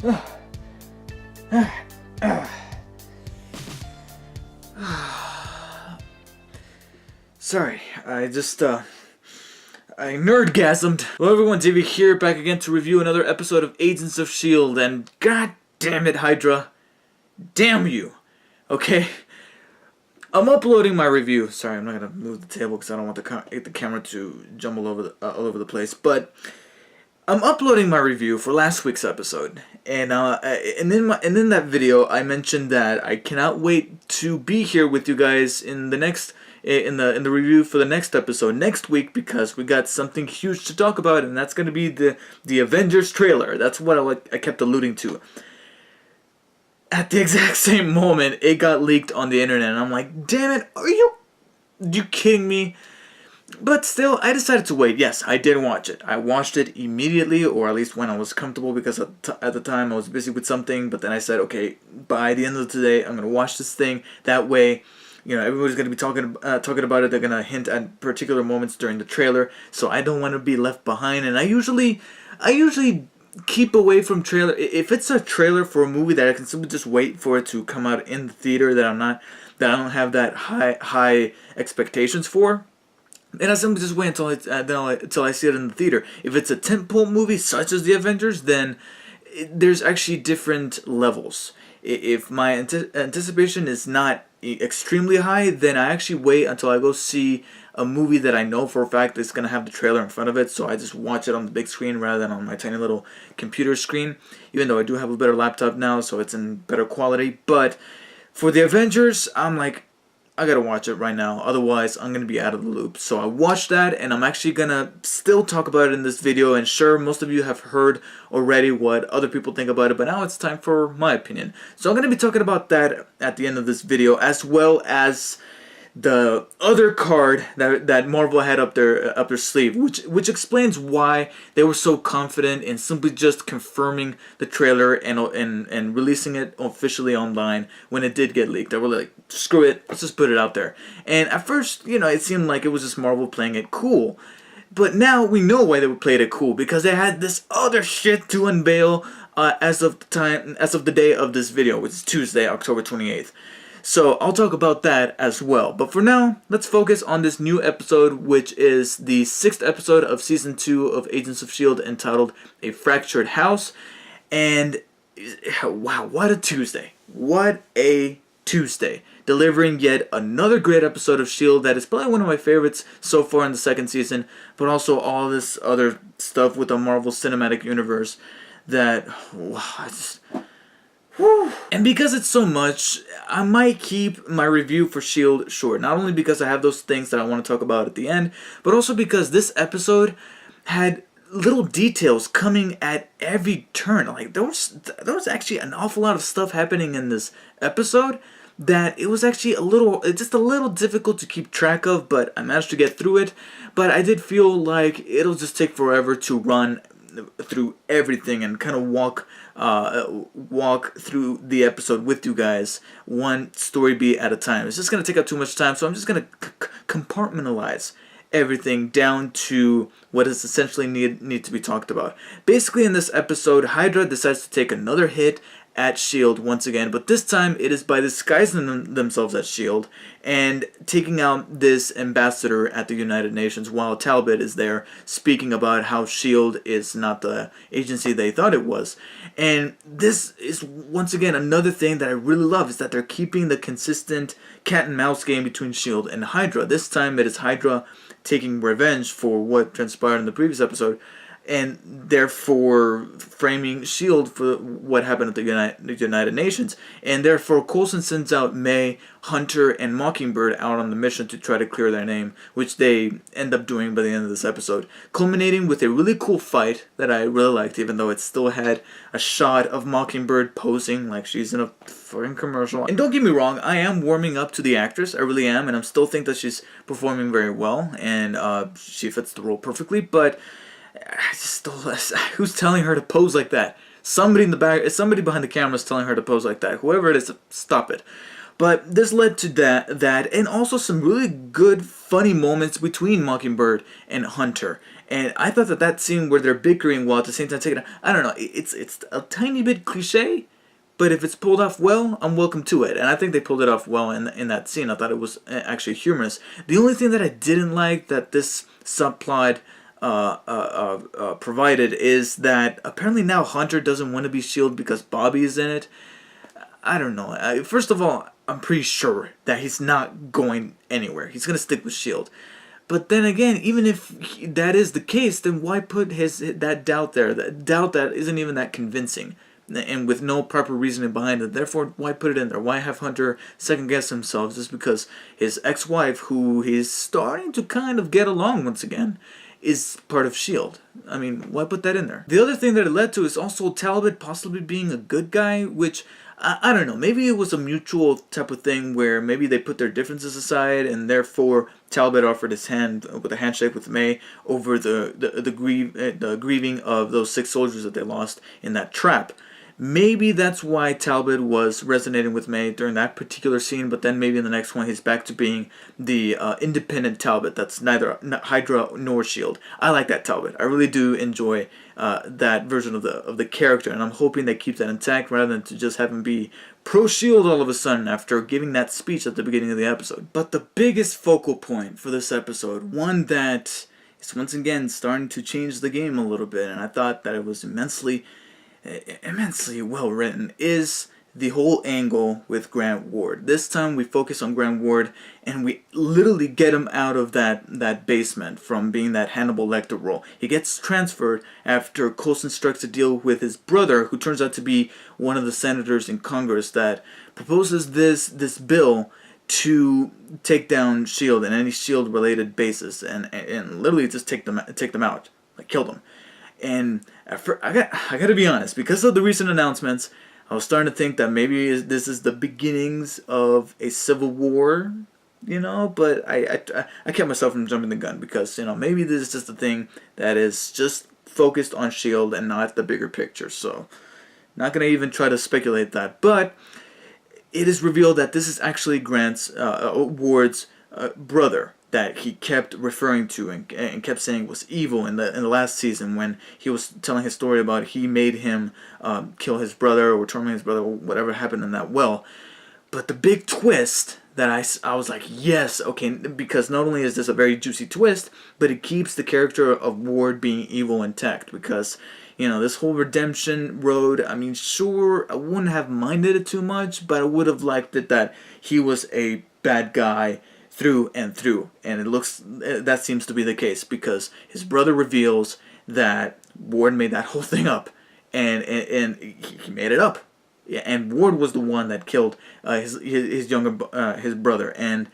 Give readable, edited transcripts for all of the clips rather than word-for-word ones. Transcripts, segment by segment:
Sorry, I nerdgasmed. Hello everyone, Davey here, back again to review another episode of Agents of S.H.I.E.L.D. And god damn it, Hydra. Damn you. Okay? I'm uploading my review. Sorry, I'm not gonna move the table because I don't want the camera to jumble all over the place. But I'm uploading my review for last week's episode, and in that video I mentioned that I cannot wait to be here with you guys in the review for the next episode next week, because we got something huge to talk about, and that's gonna be the Avengers trailer. That's what I kept alluding to. At the exact same moment, it got leaked on the internet, and I'm like, damn it, are you kidding me? But still, I decided to wait. Yes, I did watch it. I watched it immediately, or at least when I was comfortable, because at the time I was busy with something. But then I said, okay, by the end of the day, I'm going to watch this thing. That way, you know, everybody's going to be talking about it. They're going to hint at particular moments during the trailer. So I don't want to be left behind. And I usually keep away from trailer. If it's a trailer for a movie that I can simply just wait for it to come out in the theater, that I don't have that high expectations for, and I simply just wait until I see it in the theater. If it's a tentpole movie such as the Avengers, then there's actually different levels. If my anticipation is not extremely high, then I actually wait until I go see a movie that I know for a fact is going to have the trailer in front of it, so I just watch it on the big screen rather than on my tiny little computer screen, even though I do have a better laptop now, so it's in better quality. But for the Avengers, I'm like, I gotta watch it right now, otherwise I'm gonna be out of the loop. So I watched that, and I'm actually gonna still talk about it in this video. And sure, most of you have heard already what other people think about it, but now it's time for my opinion. So I'm gonna be talking about that at the end of this video, as well as the other card that Marvel had up their sleeve, which explains why they were so confident in simply just confirming the trailer and releasing it officially online when it did get leaked. They were like, screw it, let's just put it out there. And at first, you know, it seemed like it was just Marvel playing it cool, but now we know why they were playing it cool, because they had this other shit to unveil as of the day of this video, which is Tuesday, October 28th. So I'll talk about that as well. But for now, let's focus on this new episode, which is the 6th episode of Season 2 of Agents of S.H.I.E.L.D. entitled A Fractured House. And wow, what a Tuesday. What a Tuesday. Delivering yet another great episode of S.H.I.E.L.D. that is probably one of my favorites so far in the 2nd season. But also all this other stuff with the Marvel Cinematic Universe that, wow, I just... And because it's so much, I might keep my review for S.H.I.E.L.D. short. Not only because I have those things that I want to talk about at the end, but also because this episode had little details coming at every turn. Like, there was actually an awful lot of stuff happening in this episode that it was actually just a little difficult to keep track of, but I managed to get through it. But I did feel like it'll just take forever to run through everything and kind of walk through the episode with you guys, one story beat at a time. It's just going to take up too much time, so I'm just going to compartmentalize everything down to what is essentially need to be talked about. Basically, in this episode, Hydra decides to take another hit at S.H.I.E.L.D. once again, but this time it is by disguising themselves as S.H.I.E.L.D. and taking out this ambassador at the United Nations, while Talbot is there speaking about how S.H.I.E.L.D. is not the agency they thought it was. And this is once again another thing that I really love, is that they're keeping the consistent cat and mouse game between S.H.I.E.L.D. and Hydra. This time it is Hydra taking revenge for what transpired in the previous episode, and therefore framing S.H.I.E.L.D. for what happened at the United Nations. And therefore Coulson sends out May, Hunter, and Mockingbird out on the mission to try to clear their name, which they end up doing by the end of this episode, culminating with a really cool fight that I really liked, even though it still had a shot of Mockingbird posing like she's in a fucking commercial. And don't get me wrong, I am warming up to the actress, I really am, and I still think that she's performing very well, and she fits the role perfectly, but I just still, who's telling her to pose like that? Somebody in the back, somebody behind the camera is telling her to pose like that. Whoever it is, stop it. But this led to that, and also some really good, funny moments between Mockingbird and Hunter. And I thought that scene where they're bickering while at the same time taking, I don't know, it's a tiny bit cliche, but if it's pulled off well, I'm welcome to it. And I think they pulled it off well in that scene. I thought it was actually humorous. The only thing that I didn't like that this subplot provided is that apparently now Hunter doesn't want to be S.H.I.E.L.D. because Bobby is in it. I don't know. First of all, I'm pretty sure that he's not going anywhere. He's going to stick with S.H.I.E.L.D. But then again, even if that is the case, then why put that doubt there? That doubt that isn't even that convincing, and with no proper reasoning behind it. Therefore, why put it in there? Why have Hunter second guess himself just because his ex-wife, who he's starting to kind of get along once again, is part of S.H.I.E.L.D. I mean, why put that in there? The other thing that it led to is also Talbot possibly being a good guy, which I don't know. Maybe it was a mutual type of thing where maybe they put their differences aside, and therefore Talbot offered his hand with a handshake with May over the grieving of those 6 soldiers that they lost in that trap. Maybe that's why Talbot was resonating with May during that particular scene, but then maybe in the next one he's back to being the independent Talbot that's neither Hydra nor S.H.I.E.L.D. I like that Talbot. I really do enjoy that version of the character, and I'm hoping they keep that intact rather than to just have him be pro-S.H.I.E.L.D. all of a sudden after giving that speech at the beginning of the episode. But the biggest focal point for this episode, one that is once again starting to change the game a little bit, and I thought that it was immensely well written, is the whole angle with Grant Ward. This time we focus on Grant Ward, and we literally get him out of that basement from being that Hannibal Lecter role. He gets transferred after Coulson strikes a deal with his brother, who turns out to be one of the senators in Congress that proposes this bill to take down S.H.I.E.L.D. and any S.H.I.E.L.D. related bases, and literally just take them out, like kill them. And I got to be honest, because of the recent announcements, I was starting to think that maybe this is the beginnings of a civil war, but I kept myself from jumping the gun because, maybe this is just a thing that is just focused on S.H.I.E.L.D. and not the bigger picture. So, not going to even try to speculate that. But it is revealed that this is actually Ward's brother that he kept referring to and kept saying was evil in the last season when he was telling his story about he made him kill his brother or torment his brother or whatever happened in that well. But the big twist that I was like, yes, okay, because not only is this a very juicy twist, but it keeps the character of Ward being evil intact because, this whole redemption road, I mean, sure, I wouldn't have minded it too much, but I would have liked it that he was a bad guy through and through, and that seems to be the case because his brother reveals that Ward made that whole thing up, and he made it up, and Ward was the one that killed his brother, and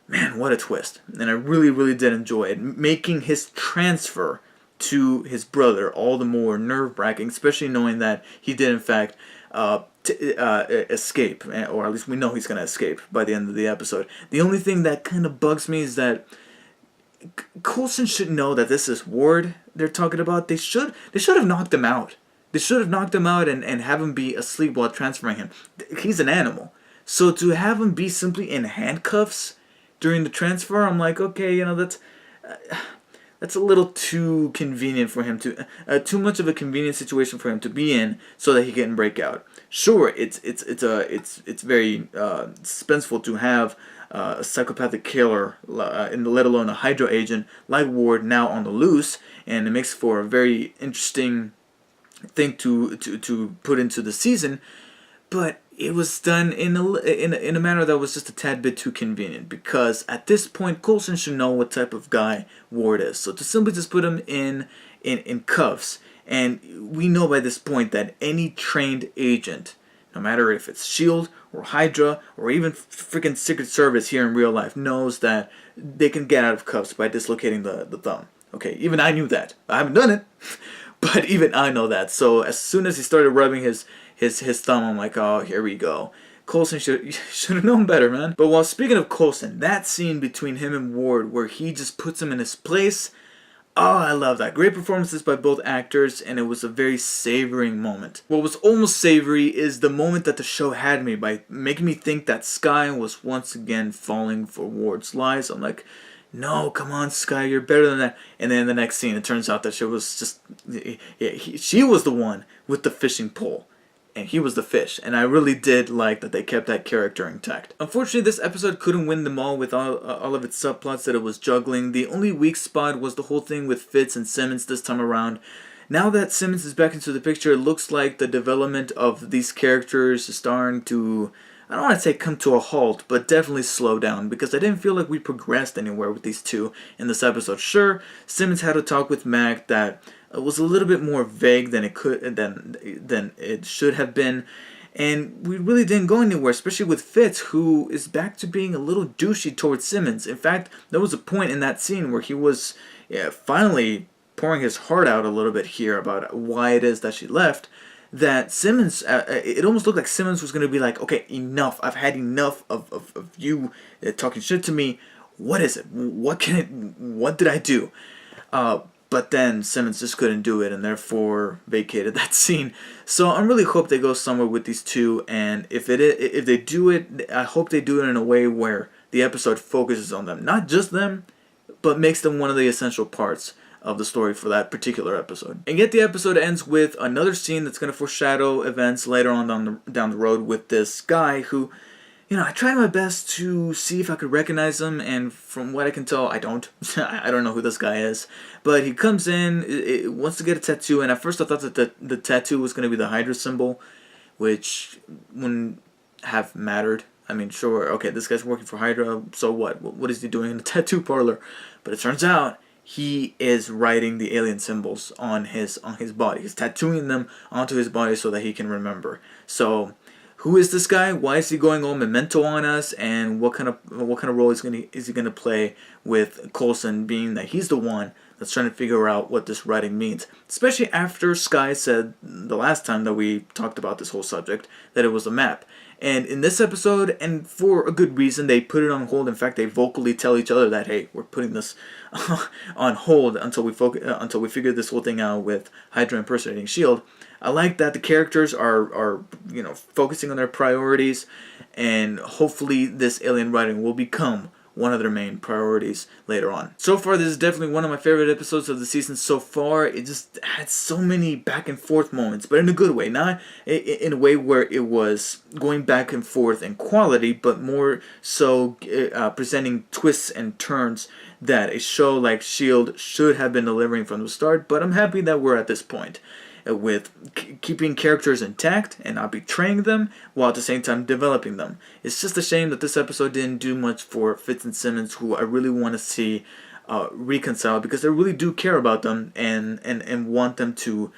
man, what a twist! And I really did enjoy it, making his transfer to his brother all the more nerve-wracking, especially knowing that he did in fact escape, or at least we know he's going to escape by the end of the episode. The only thing that kind of bugs me is that Coulson should know that this is Ward they're talking about. They should have knocked him out. They should have knocked him out and have him be asleep while transferring him. He's an animal. So to have him be simply in handcuffs during the transfer, I'm like, okay, that's a little too convenient for him to, too much of a convenient situation for him to be in, so that he can break out. Sure, it's very suspenseful to have a psychopathic killer, let alone a Hydra agent like Ward now on the loose, and it makes for a very interesting thing to put into the season. But it was done in a manner that was just a tad bit too convenient, because at this point Coulson should know what type of guy Ward is. So to simply just put him in cuffs, and we know by this point that any trained agent, no matter if it's S.H.I.E.L.D. or Hydra or even freaking Secret Service here in real life, knows that they can get out of cuffs by dislocating the thumb. Okay, even I knew that. I haven't done it, but even I know that. So as soon as he started rubbing his thumb, I'm like, oh, here we go. Coulson should have known better, man. But while speaking of Coulson, that scene between him and Ward where he just puts him in his place, oh, I love that. Great performances by both actors, and it was a very savoring moment. What was almost savory is the moment that the show had me by making me think that Skye was once again falling for Ward's lies. I'm like, no, come on, Sky, you're better than that. And then in the next scene, it turns out that she was just, she was the one with the fishing pole. And he was the fish, and I really did like that they kept that character intact. Unfortunately, this episode couldn't win them all with all of its subplots that it was juggling. The only weak spot was the whole thing with Fitz and Simmons this time around. Now that Simmons is back into the picture, it looks like the development of these characters is starting to, I don't want to say come to a halt, but definitely slow down, because I didn't feel like we progressed anywhere with these two in this episode. Sure, Simmons had a talk with Mac that was a little bit more vague than it should have been, and we really didn't go anywhere, especially with Fitz, who is back to being a little douchey towards Simmons. In fact, there was a point in that scene where he was finally pouring his heart out a little bit here about why it is that she left, that Simmons, it almost looked like Simmons was going to be like, okay, enough, I've had enough of you talking shit to me. What is it? What did I do? But then Simmons just couldn't do it, and therefore vacated that scene. So I really hope they go somewhere with these two, and if they do it, I hope they do it in a way where the episode focuses on them, not just them, but makes them one of the essential parts of the story for that particular episode. And yet the episode ends with another scene that's going to foreshadow events later on down the road with this guy who, I tried my best to see if I could recognize him, and from what I can tell, I don't. I don't know who this guy is. But he comes in, wants to get a tattoo, and at first I thought that the tattoo was going to be the Hydra symbol, which wouldn't have mattered. I mean, sure, okay, this guy's working for Hydra, so what? What is he doing in the tattoo parlor? But it turns out he is writing the alien symbols on his body. He's tattooing them onto his body so that he can remember. So, who is this guy? Why is he going all memento on us? And what kind of role is he gonna play with Coulson, being that he's the one that's trying to figure out what this writing means? Especially after Sky said the last time that we talked about this whole subject that it was a map. And in this episode, and for a good reason, they put it on hold. In fact, they vocally tell each other that, hey, we're putting this on hold until we figure this whole thing out with Hydra impersonating S.H.I.E.L.D. I like that the characters are focusing on their priorities, and hopefully this alien writing will become one of their main priorities later on. So far, this is definitely one of my favorite episodes of the season so far. It just had so many back and forth moments, but in a good way. Not in a way where it was going back and forth in quality, but more so presenting twists and turns that a show like S.H.I.E.L.D. should have been delivering from the start. But I'm happy that we're at this point, with keeping characters intact and not betraying them, while at the same time developing them. It's just a shame that this episode didn't do much for Fitz and Simmons, who I really want to see reconcile, because I really do care about them and want them to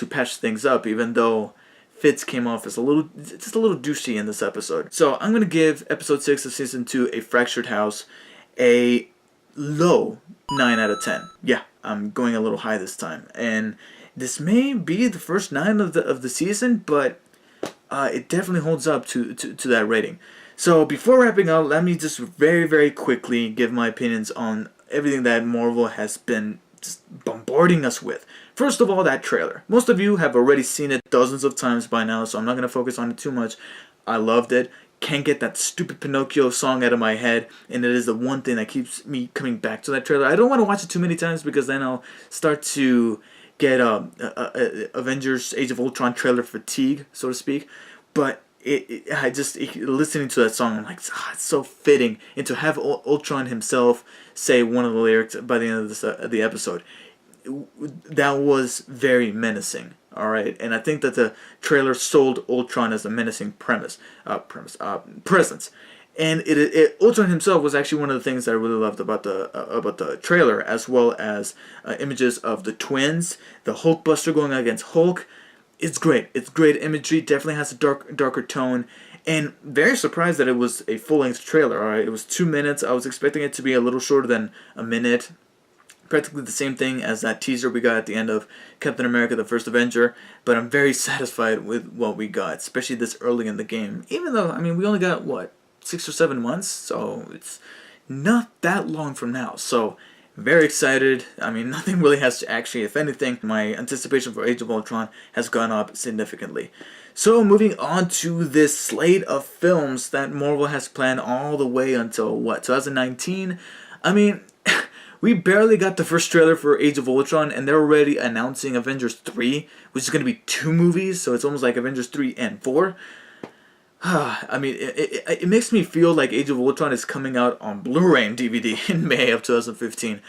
patch things up, even though Fitz came off as just a little douchey in this episode. So I'm going to give episode 6 of season 2, A Fractured House, a low 9 out of 10. Yeah, I'm going a little high this time. And this may be the first 9 of the season, but it definitely holds up to that rating. So before wrapping up, let me just very, very quickly give my opinions on everything that Marvel has been just bombarding us with. First of all, that trailer. Most of you have already seen it dozens of times by now, so I'm not going to focus on it too much. I loved it. Can't get that stupid Pinocchio song out of my head, and it is the one thing that keeps me coming back to that trailer. I don't want to watch it too many times, because then I'll start to get Avengers Age of Ultron trailer fatigue, so to speak. But listening to that song, I'm like, it's so fitting. And to have Ultron himself say one of the lyrics by the end of the episode, that was very menacing. All right, and I think that the trailer sold Ultron as a menacing presence. And Ultron himself was actually one of the things that I really loved about the trailer, as well as images of the twins, the Hulkbuster going against Hulk. It's great. It's great imagery. Definitely has a darker tone, and very surprised that it was a full-length trailer. All right, it was 2 minutes. I was expecting it to be a little shorter than a minute. Practically the same thing as that teaser we got at the end of Captain America: The First Avenger, but I'm very satisfied with what we got, especially this early in the game. Even though, I mean, we only got, 6 or 7 months, so it's not that long from now. So very excited. I mean, nothing really has to actually, if anything, my anticipation for Age of Ultron has gone up significantly. So moving on to this slate of films that Marvel has planned all the way until 2019. I mean, we barely got the first trailer for Age of Ultron, and they're already announcing Avengers 3, which is going to be 2 movies, so it's almost like Avengers 3 and 4. I mean, it makes me feel like Age of Ultron is coming out on Blu-ray and DVD in May of 2015.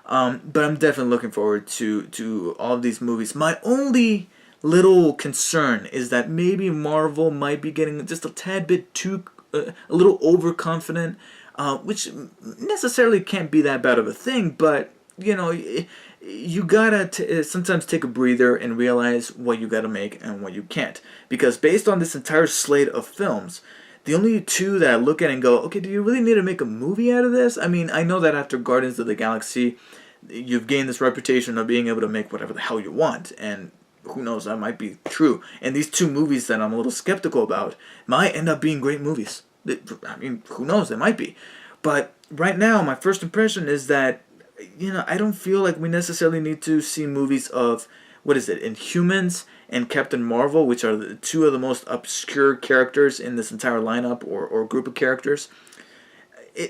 But I'm definitely looking forward to all of these movies. My only little concern is that maybe Marvel might be getting just a tad bit too, a little overconfident, which necessarily can't be that bad of a thing, but, you know, you gotta sometimes take a breather and realize what you gotta make and what you can't. Because based on this entire slate of films, the only two that I look at and go, okay, do you really need to make a movie out of this? I mean, I know that after Guardians of the Galaxy, you've gained this reputation of being able to make whatever the hell you want, and who knows, that might be true. And these 2 movies that I'm a little skeptical about might end up being great movies. I mean, who knows, they might be. But right now, my first impression is that, you know, I don't feel like we necessarily need to see movies of, what is it, Inhumans and Captain Marvel, which are the 2 of the most obscure characters in this entire lineup or group of characters.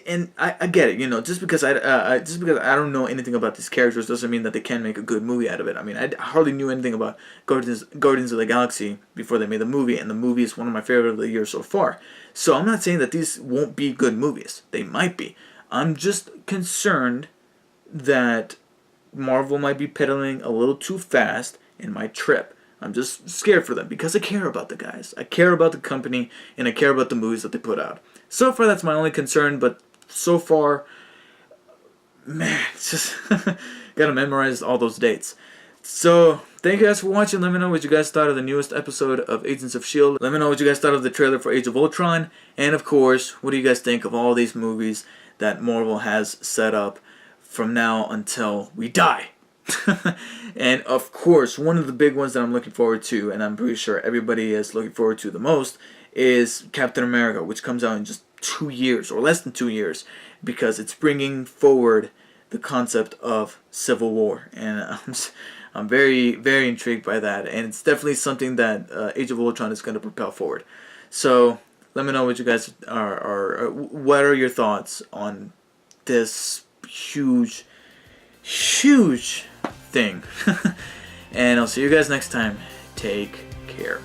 And I get it, you know, just because I don't know anything about these characters doesn't mean that they can't make a good movie out of it. I mean, I hardly knew anything about Guardians of the Galaxy before they made the movie, and the movie is one of my favorite of the year so far. So I'm not saying that these won't be good movies. They might be. I'm just concerned that Marvel might be pedaling a little too fast in my trip. I'm just scared for them because I care about the guys. I care about the company, and I care about the movies that they put out. So far, that's my only concern, but so far, man, it's just gotta memorize all those dates. So, thank you guys for watching. Let me know what you guys thought of the newest episode of Agents of S.H.I.E.L.D. Let me know what you guys thought of the trailer for Age of Ultron. And of course, what do you guys think of all these movies that Marvel has set up from now until we die? And of course, one of the big ones that I'm looking forward to, and I'm pretty sure everybody is looking forward to the most, is Captain America, which comes out in just 2 years, or less than 2 years, because it's bringing forward the concept of Civil War. And I'm very, very intrigued by that, and it's definitely something that Age of Ultron is going to propel forward. So, let me know what you guys what are your thoughts on this huge thing. And I'll see you guys next time. Take care.